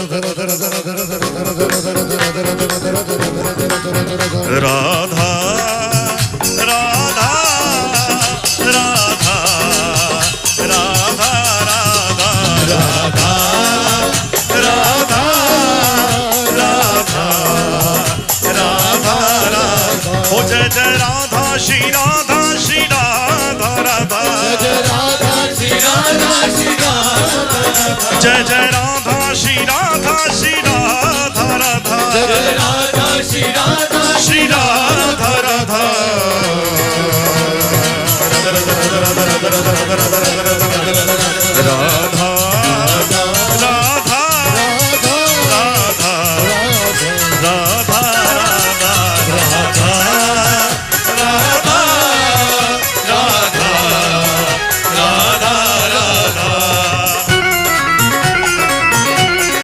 राधा राधा राधा राधा राधा राधा राधा राधा राधा ओ जय जय राधा श्री राधा श्री राधा राधा जय राधा श्री राधा श्री राधा जय जय राधा श्री राधा श्री राधा राधा जय राधा श्री राधा श्री राधा